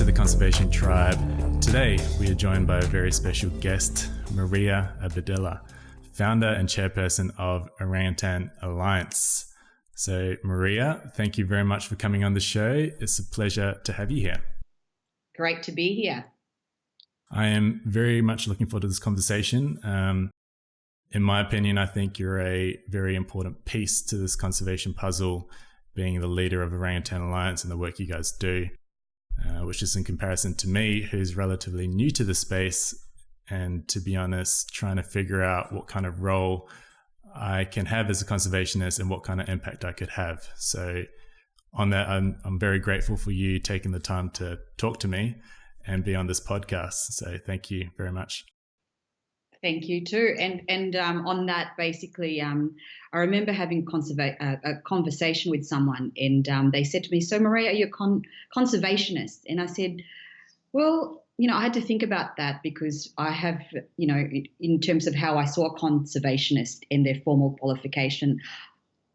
to the Conservation Tribe. Today, we are joined by a very special guest, Maria Abadilla, founder and chairperson of Orangutan Alliance. So, Maria, thank you very much for coming on the show. It's a pleasure to have you here. Great to be here. I am very much looking forward to this conversation. In my opinion, I think you're a very important piece to this conservation puzzle, being the leader of Orangutan Alliance and the work you guys do, which is in comparison to me, who's relatively new to the space, and to be honest, trying to figure out what kind of role I can have as a conservationist and what kind of impact I could have. So on that, I'm very grateful for you taking the time to talk to me and be on this podcast. So thank you very much. Thank you too. And on that, basically, I remember having a conversation with someone, and they said to me, "So Maria, are you a conservationist?" And I said, "Well, I had to think about that because I have, in terms of how I saw a conservationist and their formal qualification,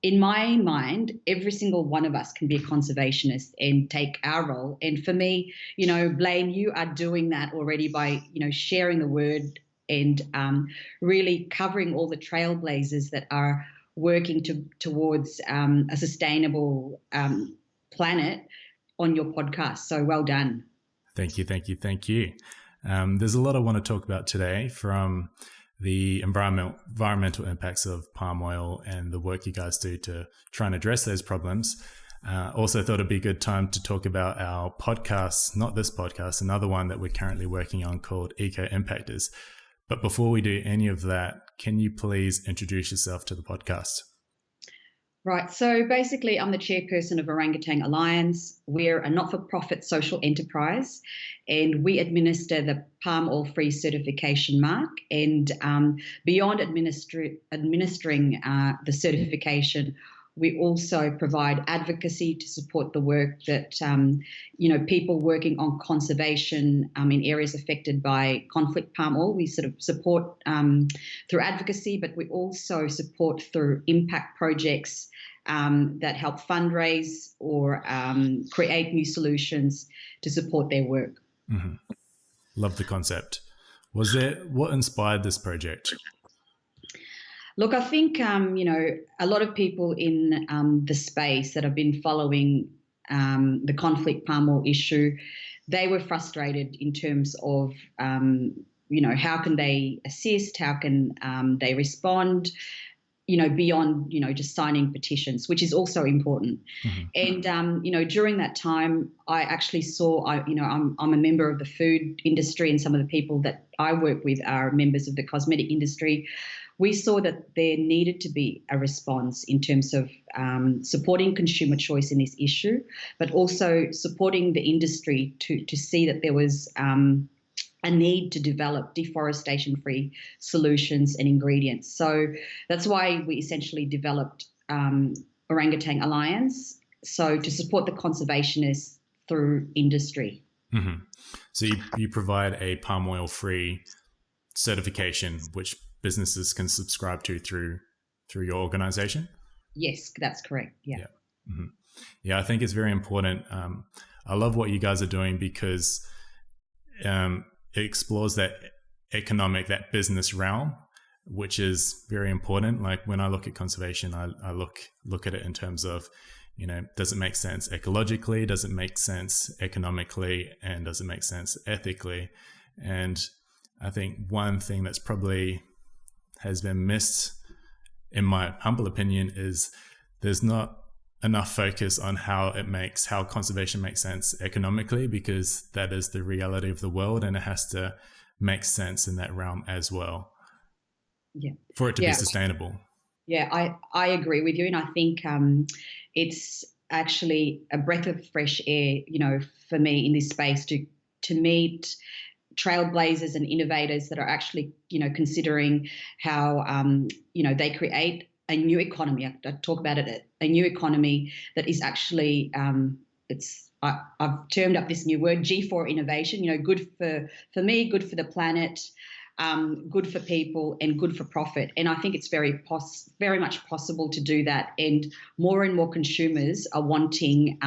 in my mind, every single one of us can be a conservationist and take our role. And for me, Blane, you are doing that already by, sharing the word and really covering all the trailblazers that are working towards a sustainable planet on your podcast. So well done." Thank you. There's a lot I want to talk about today, from the environmental impacts of palm oil and the work you guys do to try and address those problems. Also thought it'd be a good time to talk about our podcast, not this podcast, another one that we're currently working on called Eco Impactors. But before we do any of that, can you please introduce yourself to the podcast? Right. So basically, I'm the chairperson of Orangutan Alliance. We're a not-for-profit social enterprise, and we administer the palm oil-free certification mark. And beyond administering the certification, we also provide advocacy to support the work that, people working on conservation in areas affected by conflict palm oil. We sort of support through advocacy, but we also support through impact projects that help fundraise or create new solutions to support their work. Mm-hmm. Love the concept. What inspired this project? Look, I think, a lot of people in the space that have been following the conflict palm oil issue, they were frustrated in terms of, how can they assist? How can they respond? Beyond, just signing petitions, which is also important. Mm-hmm. And, during that time, I actually saw, I'm a member of the food industry, and some of the people that I work with are members of the cosmetic industry. We saw that there needed to be a response in terms of supporting consumer choice in this issue, but also supporting the industry to see that there was a need to develop deforestation-free solutions and ingredients. So that's why we essentially developed Orangutan Alliance, so to support the conservationists through industry. Mm-hmm. So you provide a palm oil-free certification, which businesses can subscribe to through your organization? Yes, that's correct. Yeah. Mm-hmm. Yeah, I think it's very important. I love what you guys are doing because it explores that business realm, which is very important. Like when I look at conservation, I look at it in terms of, does it make sense ecologically? Does it make sense economically? And does it make sense ethically? And I think one thing that's probably has been missed, in my humble opinion, is there's not enough focus on how conservation makes sense economically, because that is the reality of the world, and it has to make sense in that realm as well. Yeah. For it to be sustainable. Yeah, I agree with you, and I think it's actually a breath of fresh air, for me in this space to meet trailblazers and innovators that are actually, considering how, they create a new economy. I talk about it, a new economy that is actually, I've termed up this new word, G4 innovation, good for me, good for the planet, good for people and good for profit. And I think it's very much possible to do that. And more consumers are wanting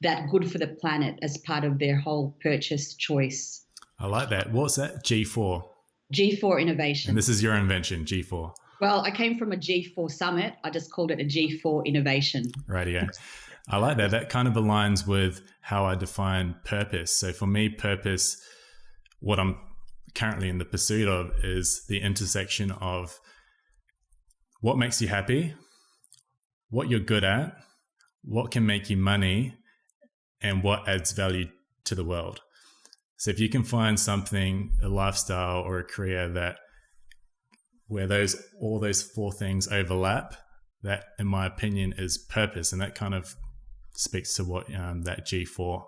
that good for the planet as part of their whole purchase choice. I like that. What's that? G4? G4 innovation. And this is your invention, G4. Well, I came from a G4 summit. I just called it a G4 innovation. Rightio. I like that. That kind of aligns with how I define purpose. So for me, purpose, what I'm currently in the pursuit of, is the intersection of what makes you happy, what you're good at, what can make you money, and what adds value to the world. So if you can find something, a lifestyle or a career where all those four things overlap, that, in my opinion, is purpose. And that kind of speaks to what that G4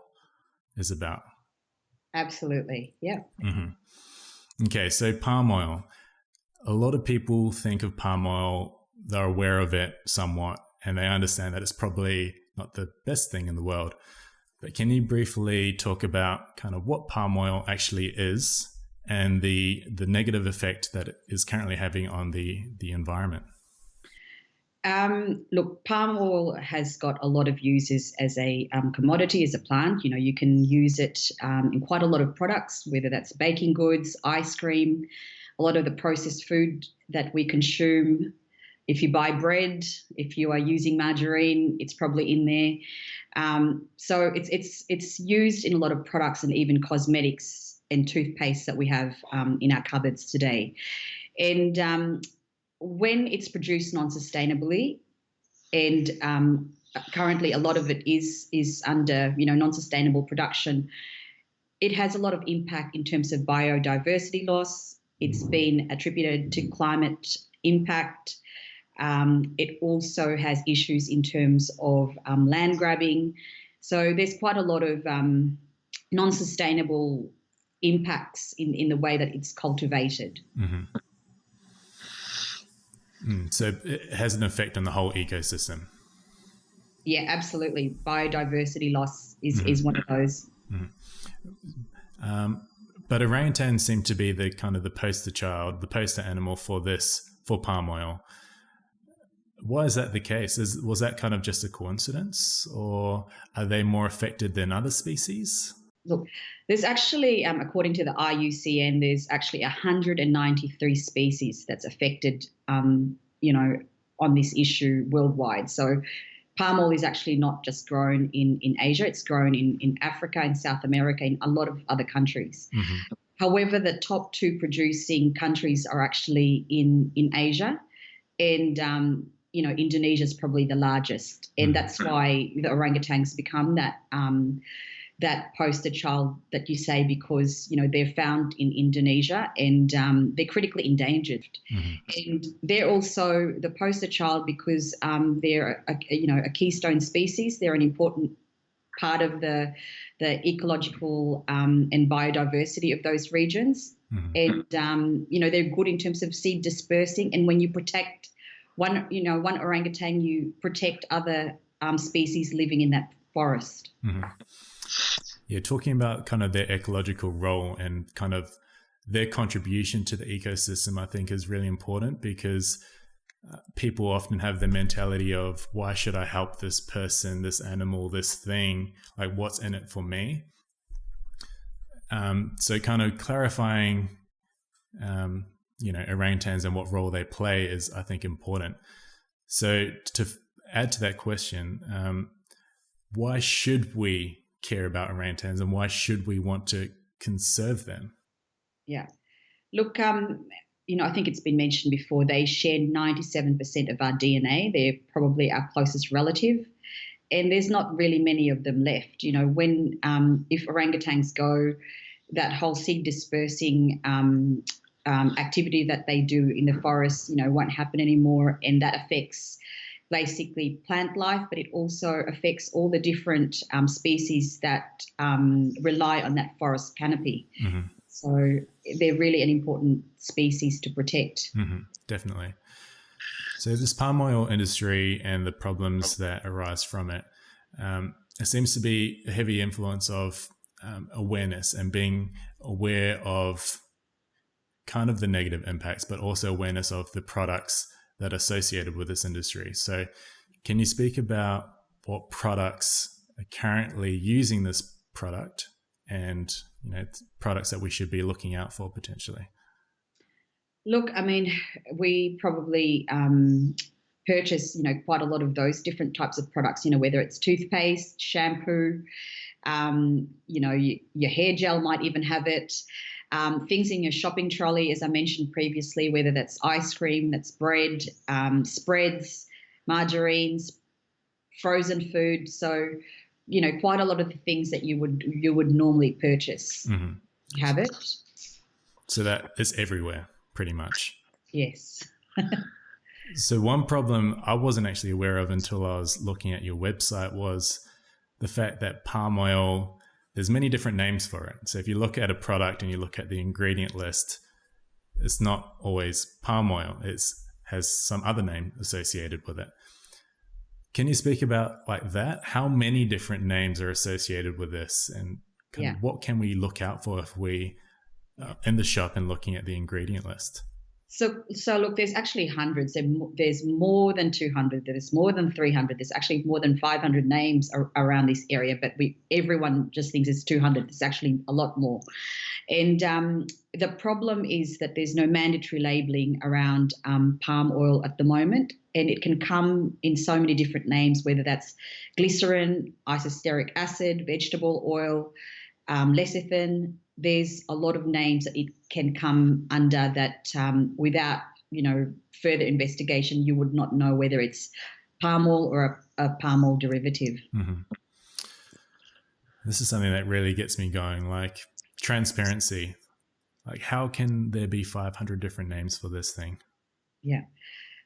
is about. Absolutely. Yeah. Mm-hmm. Okay. So palm oil, a lot of people think of palm oil, they're aware of it somewhat, and they understand that it's probably not the best thing in the world. But can you briefly talk about kind of what palm oil actually is and the negative effect that it is currently having on the environment? Look, palm oil has got a lot of uses as a commodity, as a plant. You know, you can use it in quite a lot of products, whether that's baking goods, ice cream, a lot of the processed food that we consume. If you buy bread, if you are using margarine, it's probably in there. So it's used in a lot of products and even cosmetics and toothpaste that we have in our cupboards today. And when it's produced non-sustainably, and currently a lot of it is under non-sustainable production, it has a lot of impact in terms of biodiversity loss. It's been attributed to climate impact. It also has issues in terms of land grabbing. So there's quite a lot of non-sustainable impacts in the way that it's cultivated. Mm-hmm. So it has an effect on the whole ecosystem. Yeah, absolutely. Biodiversity loss is one of those. Mm-hmm. But orangutans seem to be the kind of the poster animal for palm oil. Why is that the case? Was that kind of just a coincidence, or are they more affected than other species? Look, there's actually, according to the IUCN, there's actually 193 species that's affected, on this issue worldwide. So palm oil is actually not just grown in Asia, it's grown in Africa, in South America, in a lot of other countries. Mm-hmm. However, the top two producing countries are actually in Asia, and Indonesia is probably the largest, and that's why the orangutans become that poster child that you say, because they're found in Indonesia and they're critically endangered. Mm-hmm. And they're also the poster child because they're a keystone species. They're an important part of the ecological and biodiversity of those regions. Mm-hmm. And they're good in terms of seed dispersing. And when you protect one orangutan, you protect other species living in that forest. Mm-hmm. Yeah, talking about kind of their ecological role and kind of their contribution to the ecosystem, I think is really important, because people often have the mentality of, why should I help this person, this animal, this thing? Like, what's in it for me? So kind of clarifying, orangutans and what role they play is, I think, important. So to add to that question, why should we care about orangutans and why should we want to conserve them? Yeah. Look, I think it's been mentioned before, they share 97% of our DNA. They're probably our closest relative, and there's not really many of them left. When if orangutans go, that whole seed dispersing activity that they do in the forest, won't happen anymore, and that affects basically plant life, but it also affects all the different species that rely on that forest canopy. Mm-hmm. So they're really an important species to protect. Mm-hmm. Definitely. So this palm oil industry and the problems that arise from it, it seems to be a heavy influence of awareness and being aware of kind of the negative impacts, but also awareness of the products that are associated with this industry. So can you speak about what products are currently using this product and, you know, products that we should be looking out for potentially? Look, I mean, we probably purchase, quite a lot of those different types of products, whether it's toothpaste, shampoo, your hair gel might even have it. Things in your shopping trolley, as I mentioned previously, whether that's ice cream, that's bread, spreads, margarines, frozen food. So, quite a lot of the things that you would normally purchase have it. So that is everywhere, pretty much. Yes. So one problem I wasn't actually aware of until I was looking at your website was the fact that palm oil, there's many different names for it. So if you look at a product and you look at the ingredient list, it's not always palm oil. It has some other name associated with it. Can you speak about like that? How many different names are associated with this, and kind of what can we look out for if we in the shop and looking at the ingredient list? So look, there's actually hundreds. There's more than 200. There's more than 300. There's actually more than 500 names around this area, but everyone just thinks it's 200. It's actually a lot more. And the problem is that there's no mandatory labeling around palm oil at the moment, and it can come in so many different names, whether that's glycerin, isosteric acid, vegetable oil, lecithin. There's a lot of names that it can come under that without, further investigation, you would not know whether it's palm oil or a palm oil derivative. Mm-hmm. This is something that really gets me going, like transparency. Like, how can there be 500 different names for this thing? Yeah.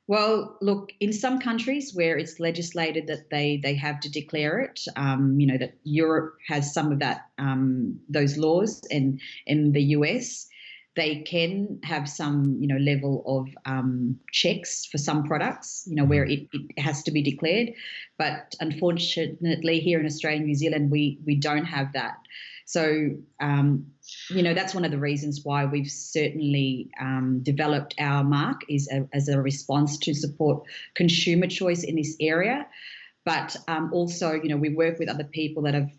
Well, look, in some countries where it's legislated that they have to declare it, that Europe has some of that those laws, and in the US, they can have some level of checks for some products, where it has to be declared. But unfortunately, here in Australia and New Zealand, we don't have that. So, that's one of the reasons why we've certainly developed our mark is as a response to support consumer choice in this area. But also, we work with other people that have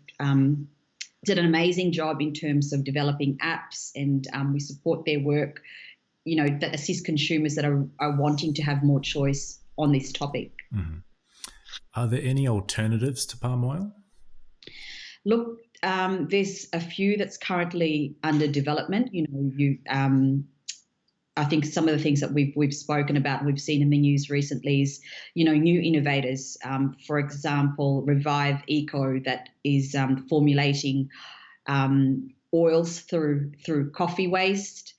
did an amazing job in terms of developing apps, and we support their work, that assist consumers that are wanting to have more choice on this topic. Mm-hmm. Are there any alternatives to palm oil? Look, there's a few that's currently under development. I think some of the things that we've spoken about, we've seen in the news recently is, new innovators. For example, Revive Eco that is formulating oils through coffee waste.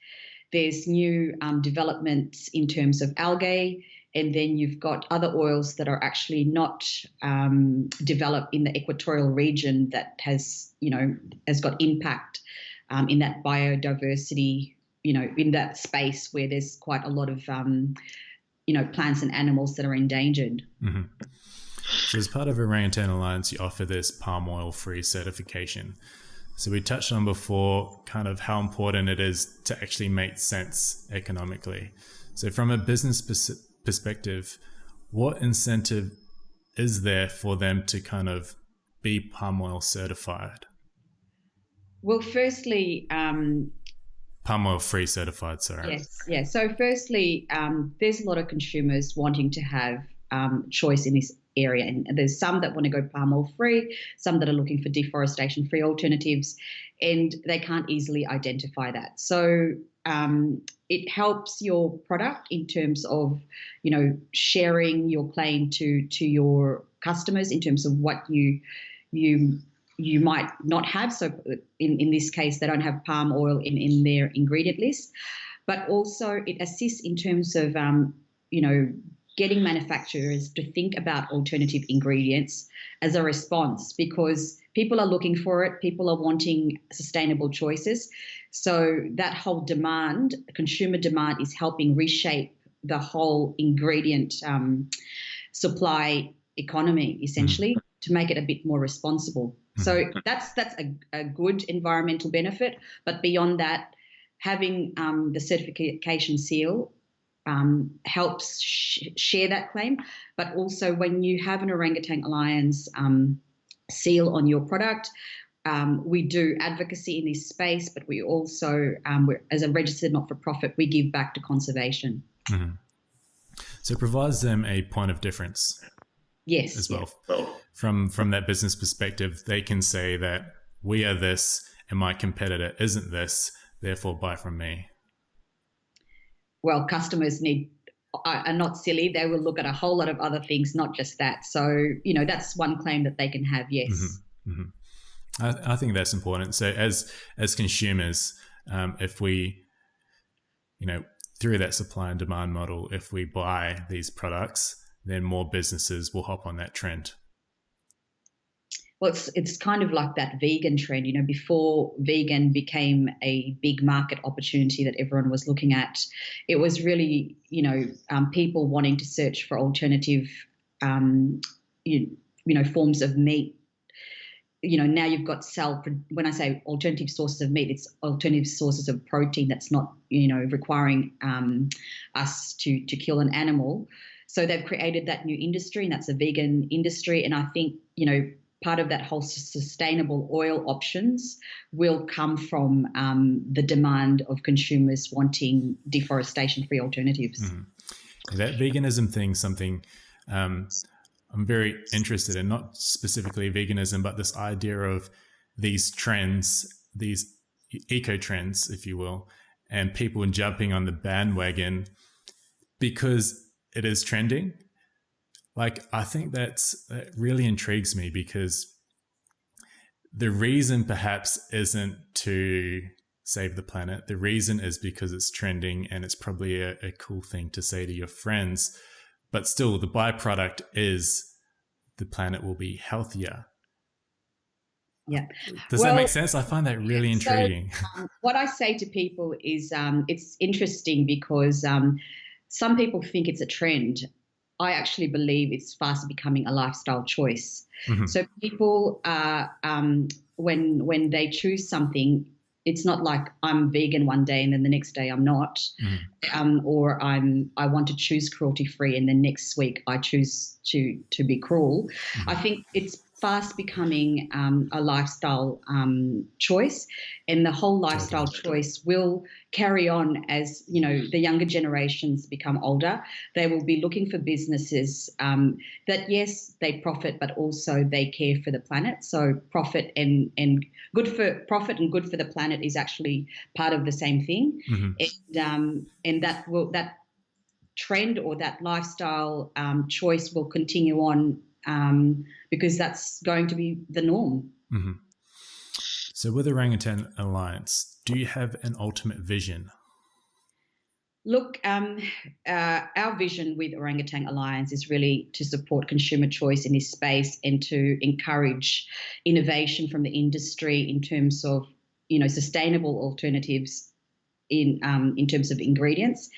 There's new developments in terms of algae. And then you've got other oils that are actually not developed in the equatorial region that has got impact in that biodiversity, in that space where there's quite a lot of, plants and animals that are endangered. Mm-hmm. So as part of Orangutan Alliance, you offer this palm oil free certification. So we touched on before kind of how important it is to actually make sense economically. So from a business perspective, what incentive is there for them to kind of be palm oil certified? Well, firstly, palm oil free certified, sorry. Yes, yeah. So firstly, there's a lot of consumers wanting to have choice in this area, and there's some that want to go palm oil free, some that are looking for deforestation free alternatives, and they can't easily identify that. So it helps your product in terms of, sharing your claim to your customers in terms of what you might not have. So in this case, they don't have palm oil in their ingredient list, but also it assists in terms of, getting manufacturers to think about alternative ingredients as a response, because people are looking for it. People are wanting sustainable choices. So that whole demand, consumer demand, is helping reshape the whole ingredient supply economy, essentially, to make it a bit more responsible. So that's a good environmental benefit. But beyond that, having the certification seal helps share that claim. But also when you have an Orangutan Alliance seal on your product, we do advocacy in this space, but we also, as a registered not-for-profit, we give back to conservation. Mm-hmm. So it provides them a point of difference. Yes. As well. From that business perspective, they can say that we are this and my competitor isn't this, therefore buy from me. Well, customers are not silly. They will look at a whole lot of other things, not just that. So, that's one claim that they can have, yes. Mm-hmm. Mm-hmm. I think that's important. So as consumers, if we, through that supply and demand model, if we buy these products, then more businesses will hop on that trend. Well, it's kind of like that vegan trend. Before vegan became a big market opportunity that everyone was looking at, it was really, people wanting to search for alternative, forms of meat. Now you've got when I say alternative sources of meat, it's alternative sources of protein that's not, requiring us to kill an animal. So they've created that new industry, and that's a vegan industry. And I think, part of that whole sustainable oil options will come from the demand of consumers wanting deforestation-free alternatives. Mm-hmm. That veganism thing, something I'm very interested in, not specifically veganism, but this idea of these trends, these eco trends, if you will, and people jumping on the bandwagon because it is trending. Like, I think that really intrigues me, because the reason perhaps isn't to save the planet. The reason is because it's trending and it's probably a cool thing to say to your friends. But still, the byproduct is the planet will be healthier. Yeah. Does that make sense? I find that really intriguing. So, what I say to people is it's interesting because some people think it's a trend. I actually believe it's fast becoming a lifestyle choice. Mm-hmm. So people are, when they choose something, it's not like I'm vegan one day and then the next day I'm not, or I want to choose cruelty free and then next week I choose to be cruel. Mm-hmm. I think it's fast becoming a lifestyle choice, and the whole lifestyle choice will carry on as the younger generations become older. They will be looking for businesses that, yes, they profit, but also they care for the planet. So profit and good for the planet is actually part of the same thing. Mm-hmm. And that trend or that lifestyle choice will continue on. Because that's going to be the norm. Mm-hmm. So with Orangutan Alliance, do you have an ultimate vision? Look, our vision with Orangutan Alliance is really to support consumer choice in this space and to encourage innovation from the industry in terms of, sustainable alternatives in terms of ingredients.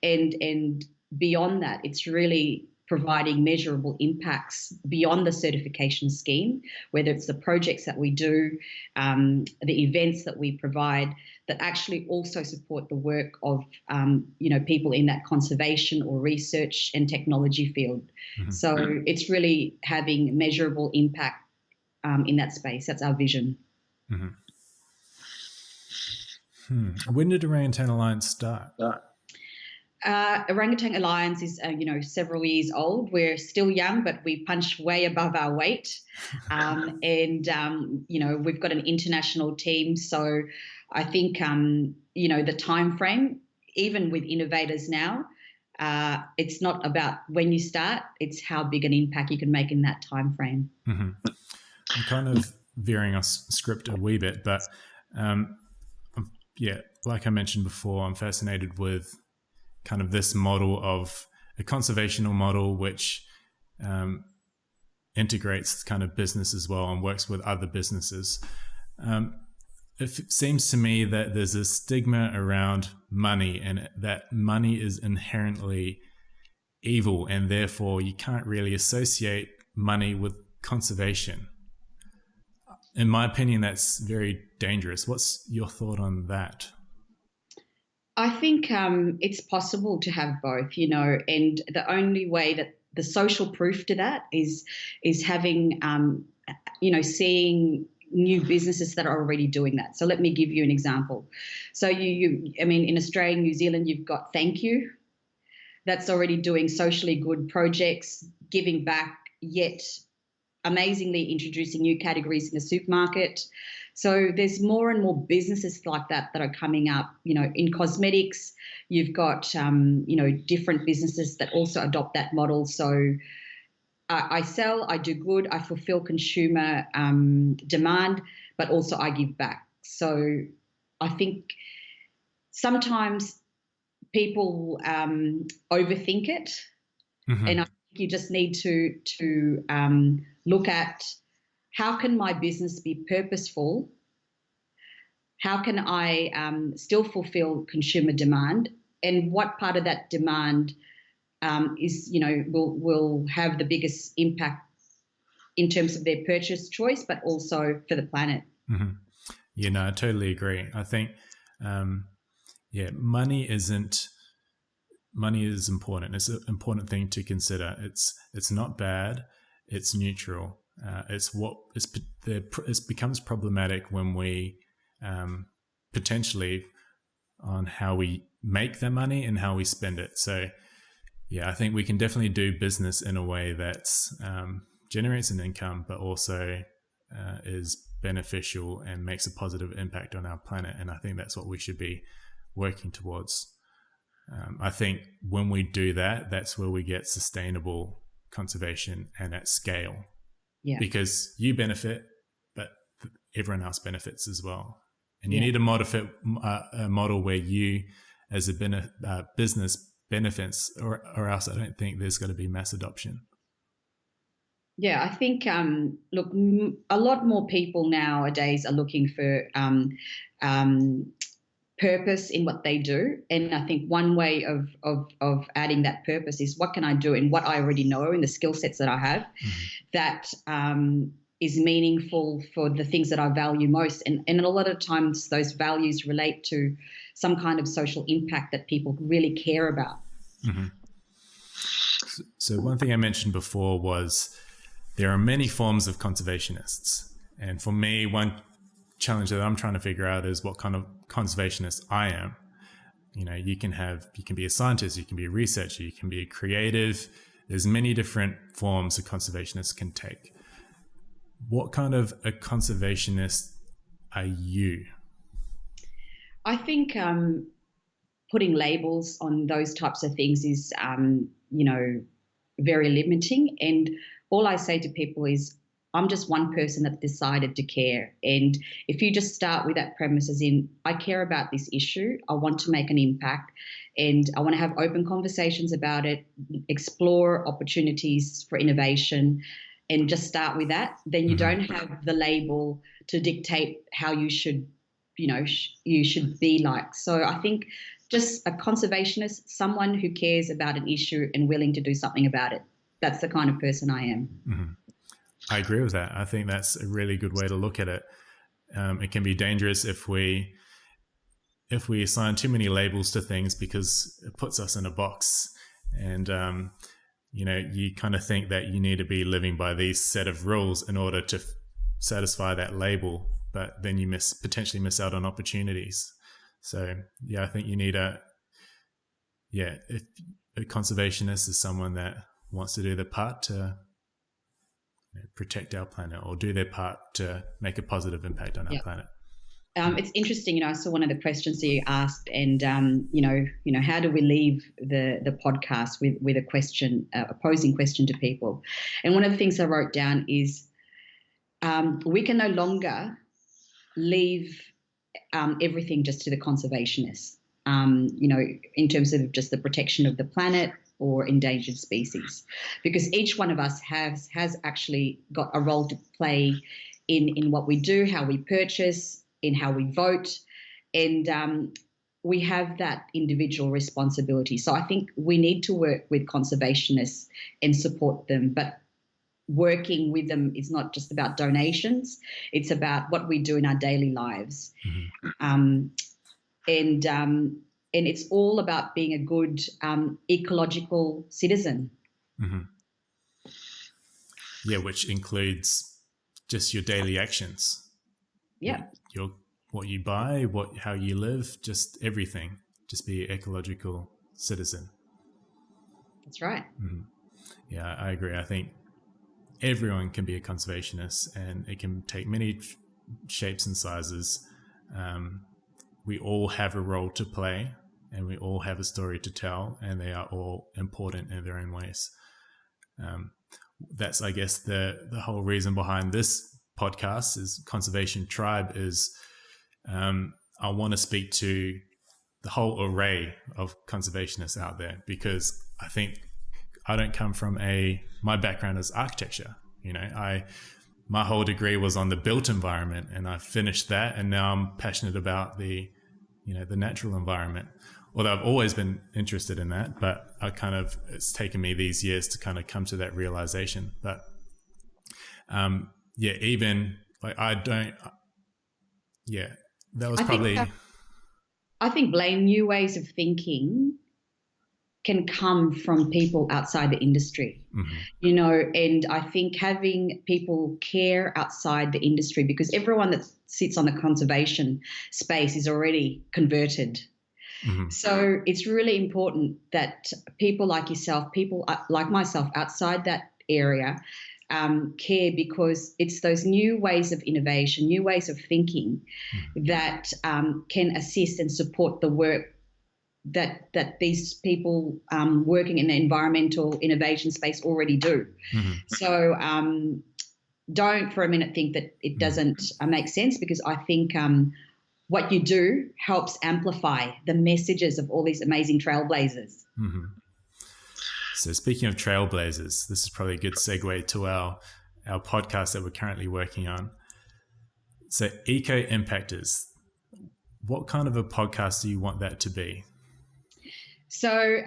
And beyond that, it's really providing measurable impacts beyond the certification scheme, whether it's the projects that we do, the events that we provide, that actually also support the work of, people in that conservation or research and technology field. Mm-hmm. So it's really having measurable impact in that space. That's our vision. Mm-hmm. When did Orangutan Alliance start? Orangutan Alliance is, several years old. We're still young, but we punch way above our weight. And we've got an international team. So I think, the time frame, even with innovators now, it's not about when you start, it's how big an impact you can make in that time frame. Mm-hmm. I'm kind of veering off script a wee bit, but like I mentioned before, I'm fascinated with kind of this model of a conservational model, which integrates kind of business as well and works with other businesses. It seems to me that there's a stigma around money, and that money is inherently evil, and therefore you can't really associate money with conservation. In my opinion, that's very dangerous. What's your thought on that? I think it's possible to have both, and the only way that the social proof to that is having, seeing new businesses that are already doing that. So let me give you an example. So in Australia and New Zealand, you've got Thank You, that's already doing socially good projects, giving back, yet amazingly introducing new categories in the supermarket. So there's more and more businesses like that are coming up. In cosmetics, you've got different businesses that also adopt that model. So I sell, I do good, I fulfill consumer demand, but also I give back. So I think sometimes people overthink it, and I think you just need to look at, how can my business be purposeful? How can I still fulfill consumer demand? And what part of that demand will have the biggest impact in terms of their purchase choice, but also for the planet? Mm-hmm. Yeah, no, I totally agree. I think, money is important. It's an important thing to consider. It's not bad. It's neutral. It becomes problematic when we potentially on how we make the money and how we spend it. So, yeah, I think we can definitely do business in a way that generates an income, but also is beneficial and makes a positive impact on our planet. And I think that's what we should be working towards. I think when we do that, that's where we get sustainable conservation and at scale. Yeah. Because you benefit, but everyone else benefits as well. And you need a model where you, as a business, benefits, or else I don't think there's going to be mass adoption. Yeah, I think, look, a lot more people nowadays are looking for purpose in what they do. And I think one way of adding that purpose is, what can I do in what I already know and the skill sets that I have that is meaningful for the things that I value most. And a lot of times those values relate to some kind of social impact that people really care about. Mm-hmm. So one thing I mentioned before was there are many forms of conservationists. And for me, one challenge that I'm trying to figure out is what kind of conservationist I am. You can be a scientist, you can be a researcher, you can be a creative. There's many different forms a conservationist can take. What kind of a conservationist are you? I think putting labels on those types of things is, very limiting. And all I say to people is, I'm just one person that decided to care. And if you just start with that premise, as in, I care about this issue, I want to make an impact, and I want to have open conversations about it, explore opportunities for innovation, and just start with that, then you don't have the label to dictate how you should, you should be like. So I think just a conservationist, someone who cares about an issue and willing to do something about it. That's the kind of person I am. Mm-hmm. I agree with that. I think that's a really good way to look at it. It can be dangerous if we assign too many labels to things, because it puts us in a box, and you kind of think that you need to be living by these set of rules in order to satisfy that label, but then you potentially miss out on opportunities. So yeah, I think you need if a conservationist is someone that wants to do their part to protect our planet, or do their part to make a positive impact on our planet. It's interesting, I saw one of the questions that you asked, and how do we leave the podcast with a question, a posing question to people? And one of the things I wrote down is, we can no longer leave everything just to the conservationists, in terms of just the protection of the planet or endangered species, because each one of us has actually got a role to play in what we do, how we purchase, in how we vote, and we have that individual responsibility. So I think we need to work with conservationists and support them, but working with them is not just about donations, it's about what we do in our daily lives. And it's all about being a good ecological citizen. Mm-hmm. Yeah, which includes just your daily actions. Yeah. What you buy, how you live, just everything. Just be an ecological citizen. That's right. Mm-hmm. Yeah, I agree. I think everyone can be a conservationist, and it can take many shapes and sizes. We all have a role to play, and we all have a story to tell, and they are all important in their own ways. That's, I guess, the whole reason behind this podcast is Conservation Tribe is I want to speak to the whole array of conservationists out there, because I think I don't come from my background is architecture. My whole degree was on the built environment, and I finished that, and now I'm passionate about the natural environment. Although I've always been interested in that, but it's taken me these years to kind of come to that realization. But even like that was probably. I think, Blane, new ways of thinking can come from people outside the industry, and I think having people care outside the industry, because everyone that sits on the conservation space is already converted. Mm-hmm. So it's really important that people like yourself, people like myself outside that area care, because it's those new ways of innovation, new ways of thinking that can assist and support the work that these people working in the environmental innovation space already do. Mm-hmm. So don't for a minute think that it doesn't make sense, because I think what you do helps amplify the messages of all these amazing trailblazers. Mm-hmm. So speaking of trailblazers, this is probably a good segue to our podcast that we're currently working on. So Eco Impactors, what kind of a podcast do you want that to be? So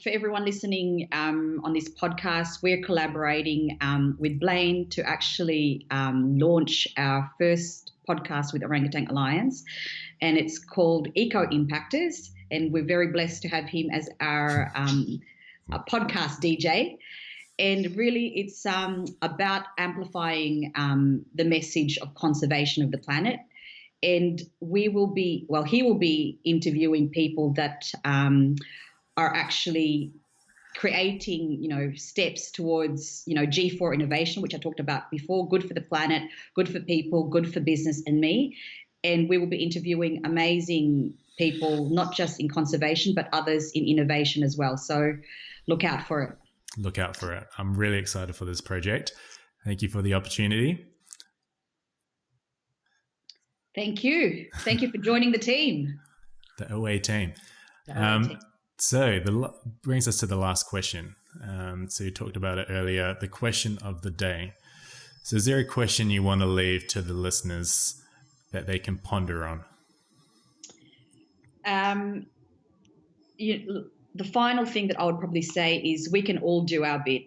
for everyone listening on this podcast, we're collaborating with Blane to actually launch our first podcast with Orangutan Alliance, and it's called Eco Impactors, and we're very blessed to have him as our podcast DJ. And really it's about amplifying the message of conservation of the planet. And he will be interviewing people that are actually creating, steps towards, G4 innovation, which I talked about before, good for the planet, good for people, good for business and me. And we will be interviewing amazing people, not just in conservation, but others in innovation as well. So look out for it. Look out for it. I'm really excited for this project. Thank you for the opportunity. Thank you. Thank you for joining the team. The OA team. So brings us to the last question. So you talked about it earlier, the question of the day. So is there a question you want to leave to the listeners that they can ponder on? The final thing that I would probably say is we can all do our bit.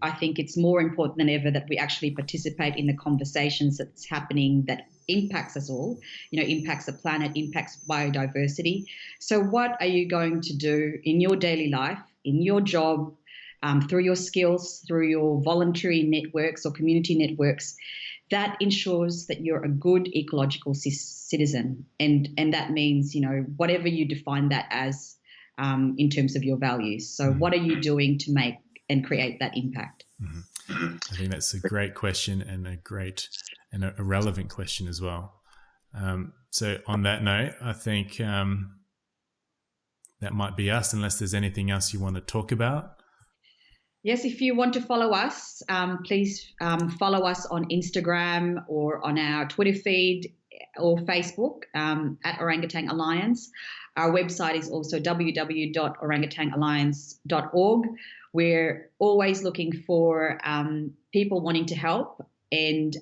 I think it's more important than ever that we actually participate in the conversations that's happening that impacts us all, impacts the planet, impacts biodiversity. So what are you going to do in your daily life, in your job, through your skills, through your voluntary networks or community networks, that ensures that you're a good ecological citizen? And that means, whatever you define that as, in terms of your values. So what are you doing to make and create that impact? Mm-hmm. I think that's a great question, and a relevant question as well. So on that note, I think that might be us, unless there's anything else you want to talk about. Yes, if you want to follow us, please follow us on Instagram or on our Twitter feed or Facebook at Orangutan Alliance. Our website is also www.orangutanalliance.org. We're always looking for people wanting to help, and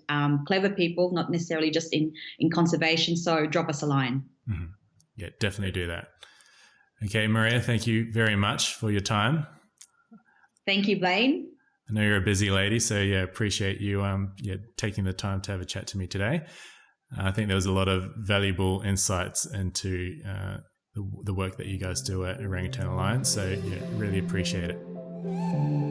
clever people, not necessarily just in conservation. So drop us a line. Mm-hmm. Yeah, definitely do that. Okay, Maria, thank you very much for your time. Thank you, Blane. I know you're a busy lady, so appreciate you taking the time to have a chat to me today. I think there was a lot of valuable insights into the work that you guys do at Orangutan Alliance. So yeah, really appreciate it.